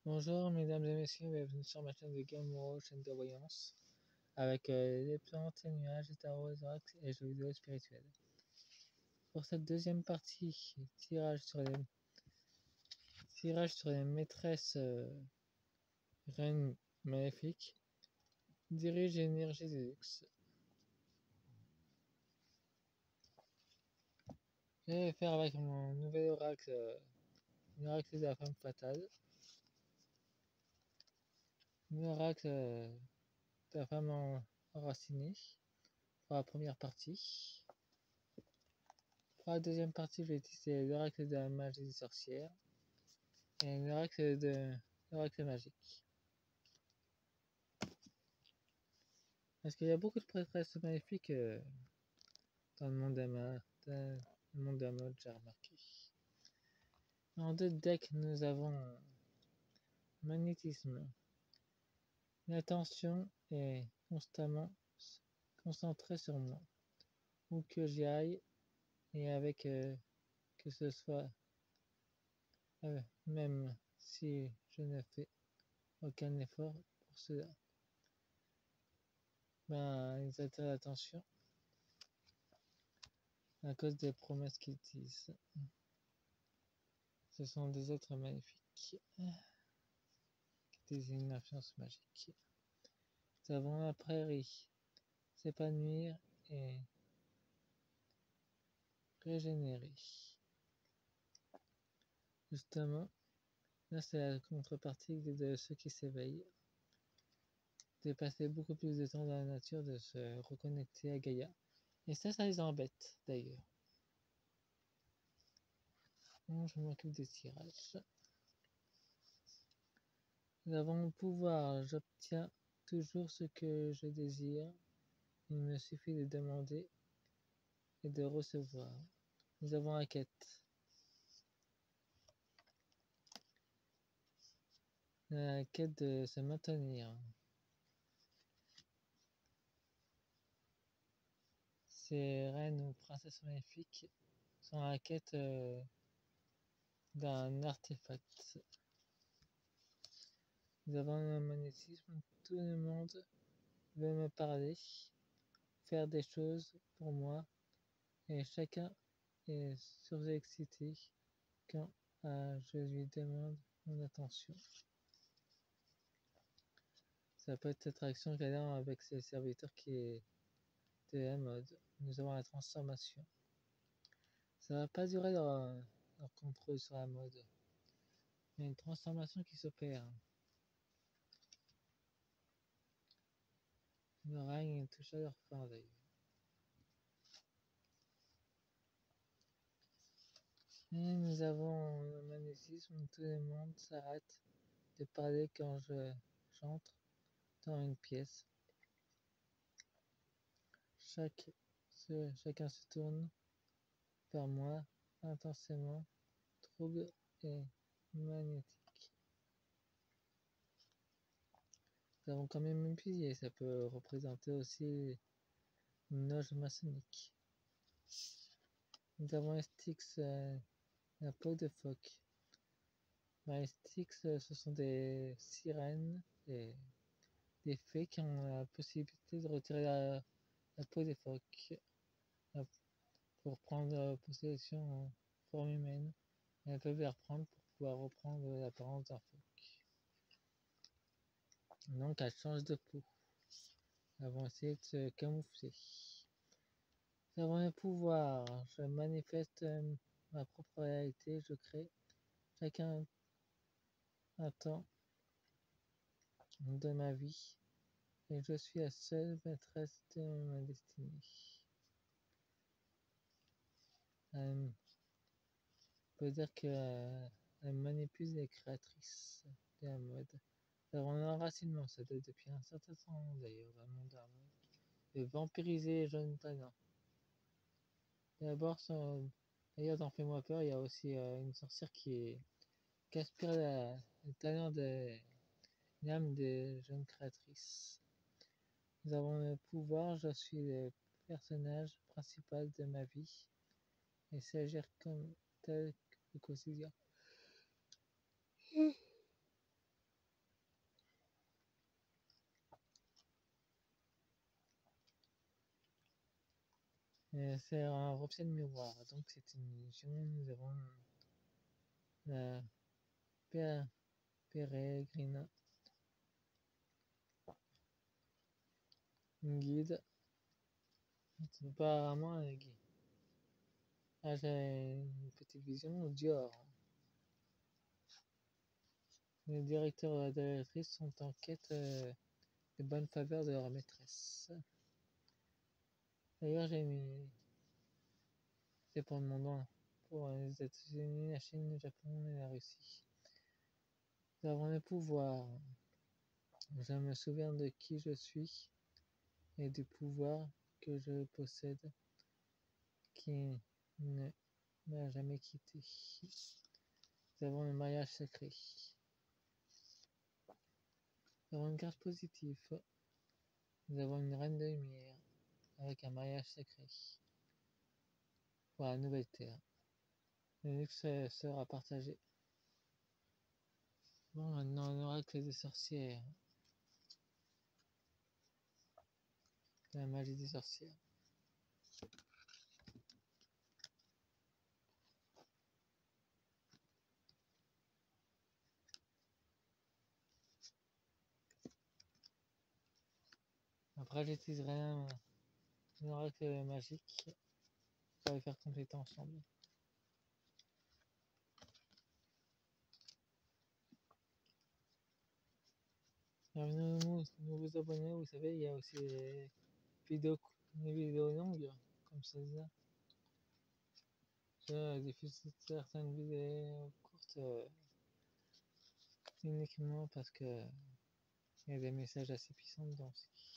Bonjour mesdames et messieurs, bienvenue sur ma chaîne de Game World, chaîne de voyance, avec des plantes, et nuages, et tarots, oracles et jeux vidéo spirituels. Pour cette deuxième partie, tirage sur les maîtresses reines maléfiques, dirige énergie de luxe. Je vais faire avec mon nouvel oracle, l'oracle de la femme fatale, l'oracle de la femme enracinée, pour la première partie. Pour la deuxième partie, je vais utiliser l'oracle de la magie sorcière et l'oracle magique. Parce qu'il y a beaucoup de prêtresses maléfiques dans le monde de la mode, j'ai remarqué. En deux decks, nous avons magnétisme. L'attention est constamment concentrée sur moi, où que j'y aille, et avec que ce soit même si je ne fais aucun effort pour cela. Ils attirent l'attention à cause des promesses qu'ils disent. Ce sont des êtres maléfiques qui désignent l'influence magique. Nous avons la prairie, s'épanouir et régénérer. Justement, là c'est la contrepartie de ceux qui s'éveillent, de passer beaucoup plus de temps dans la nature, de se reconnecter à Gaïa. Et ça les embête d'ailleurs. Bon, je m'occupe des tirages. Nous avons le pouvoir, j'obtiens toujours ce que je désire. Il me suffit de demander et de recevoir. Nous avons la quête. La quête de se maintenir. Ces reines ou princesses magnifiques sont à la quête d'un artefact. Nous avons un magnétisme, tout le monde veut me parler, faire des choses pour moi, et chacun est surexcité quand je lui demande mon attention. Ça peut être cette réaction qu'elle a avec ses serviteurs qui est de la mode. Nous avons la transformation. Ça va pas durer leur contrôle sur la mode. Il y a une transformation qui s'opère. Le règne touche à leur fin d'ailleurs. Et nous avons le magnétisme, tout le monde s'arrête de parler quand j'entre dans une pièce. Chacun se tourne vers moi intensément, trouble et magnétique. Nous avons quand même un pilier, ça peut représenter aussi une loge maçonnique. Nous avons les Styx, la peau de phoque. Les Styx, ce sont des sirènes, des fées qui ont la possibilité de retirer la peau des phoques pour prendre possession en forme humaine. Elles peuvent les reprendre pour pouvoir reprendre l'apparence d'un phoque. Donc elles changent de peau. Elles vont essayer de se camoufler. Nous avons le pouvoir. Je manifeste ma propre réalité. Je crée. Chacun attend de ma vie. Et je suis la seule maîtresse de ma destinée. On peut dire qu'elle manipule les créatrices de la mode. Nous avons l'enracinement, ça date depuis un certain temps d'ailleurs dans le monde de la mode. De vampiriser les jeunes talents. D'abord, d'ailleurs dans Fais-moi peur, il y a aussi une sorcière qui aspire le talent de l'âme des jeunes créatrices. Nous avons le pouvoir, je suis le personnage principal de ma vie et s'agir comme tel au quotidien. C'est un reflet de miroir, donc c'est une illusion. Nous avons la Pérégrine, une guide. C'est pas vraiment un guide. Ah, j'ai une petite vision Dior. Les directeurs et directrices sont en quête de bonnes faveurs de leur maîtresse. D'ailleurs, j'ai mis. C'est pour le monde, pour les États-Unis, la Chine, le Japon et la Russie. Nous avons le pouvoir. Je me souviens de qui je suis et du pouvoir que je possède qui ne m'a jamais quitté. Nous avons le mariage secret. Nous avons une carte positive. Nous avons une reine de lumière avec un mariage secret. Pour la nouvelle terre. Le luxe sera partagé. Bon, maintenant, l'oracle des sorcières. La magie des sorcières. Après, j'utiliserai un oracle magique pour les faire compléter ensemble. Bienvenue nouveaux abonnés, vous savez, il y a aussi des vidéos longues, comme celle-là. Je diffuse certaines vidéos courtes uniquement parce que il y a des messages assez puissants dedans aussi.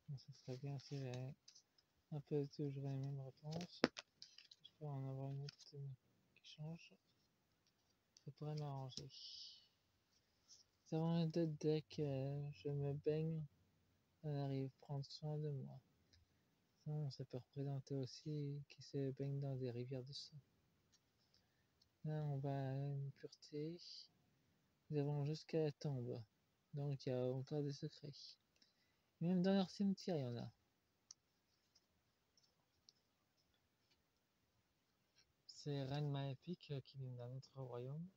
Donc, ça serait bien si j'avais un peu toujours les mêmes réponses. Je peux en avoir une autre qui change. Ça pourrait m'arranger. Nous avons deux decks, je me baigne, on arrive à prendre soin de moi. Non, ça peut représenter aussi qui se baigne dans des rivières de sang. Là, on va à une pureté. Nous avons jusqu'à la tombe. Donc, il y a encore des secrets. Même dans leur cimetière, il y en a. C'est Reine Maléfique qui vient d'un autre royaume.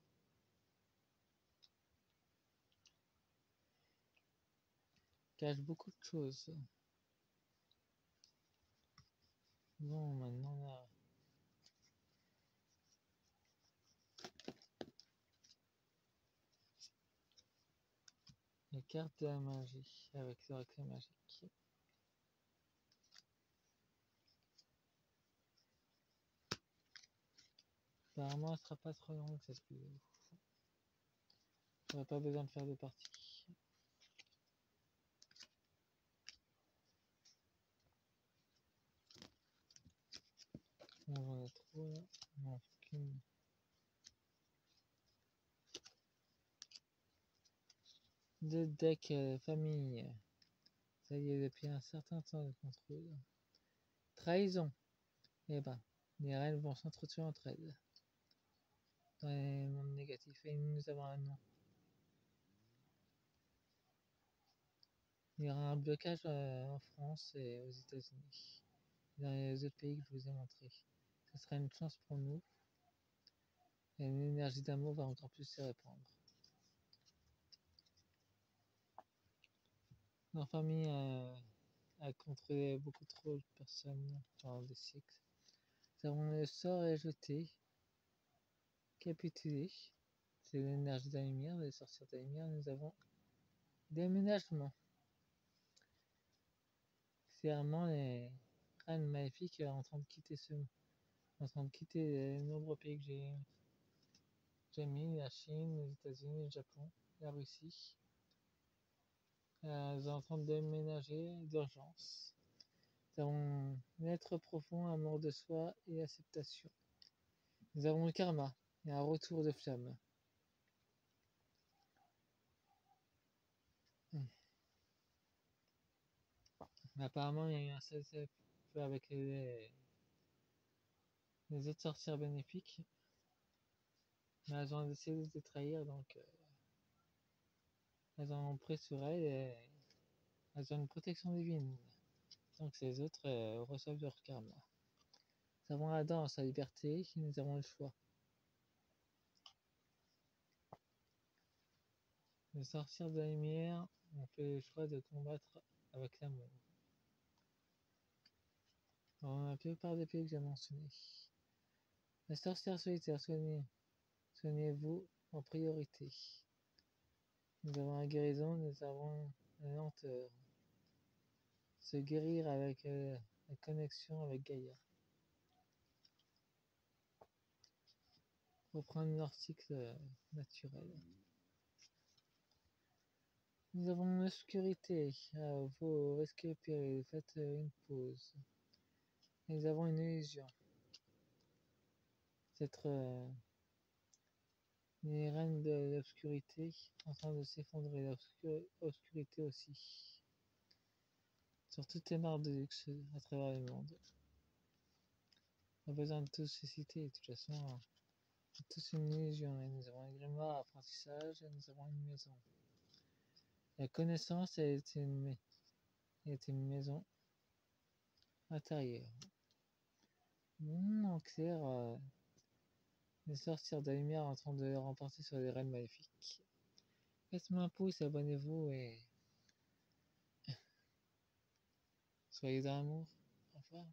Cache beaucoup de choses. Bon, maintenant là. Les cartes de la magie avec l'oracle magique. Apparemment, elle sera pas trop longue cette vidéo. J'aurais pas besoin de faire de partie. On en a trop là. Non, qu'une. Deux decks famille. Ça y est, depuis un certain temps de contrôle. Trahison. Eh ben, les reines vont s'entretuer entre elles. Dans les mondes négatifs. Et nous avons un nom. Il y aura un blocage en France et aux États-Unis. Dans les autres pays que je vous ai montré. Ce sera une chance pour nous. Et l'énergie d'amour va encore plus se répandre. Notre famille a contrôlé beaucoup trop de personnes pendant des siècles. Nous avons le sort est jeté. Capituler. C'est l'énergie de la lumière, les sorcières de la lumière. Nous avons déménagement. Clairement, les reines maléfiques en train de quitter les nombreux pays que j'ai mis, la Chine, les États-Unis, le Japon, la Russie. Elles sont en train de déménager d'urgence. Nous avons l'être profond, amour de soi et acceptation. Nous avons le karma et un retour de flamme. Apparemment, il y a eu un cessez avec les autres sorcières bénéfiques. Mais elles ont décidé de les trahir, donc elles en ont pris sur elles et Elles ont une protection divine. Donc les autres reçoivent leur karma. Nous avons la danse, la liberté, nous avons le choix. De sortir de la lumière, on fait le choix de combattre avec l'amour. Dans la plupart des pays que j'ai mentionnés. La sorcière solitaire, soignez-vous en priorité. Nous avons la guérison, nous avons la lenteur. Se guérir avec la connexion avec Gaïa. Reprendre leur cycle naturel. Nous avons l'obscurité. Vous respirez, faites une pause. Nous avons une illusion. D'être les reines de l'obscurité en train de s'effondrer. L'obscurité aussi. Sur toutes les marques de luxe à travers le monde. On a besoin de tous ces cités. De toute façon, c'est tous une illusion. Et nous avons un grimoire apprentissage et nous avons une maison. La connaissance est une maison intérieure. En clair, de sortir de la lumière en train de remporter sur les reines maléfiques. Faites-moi un pouce, abonnez-vous et soyez dans l'amour. Au revoir.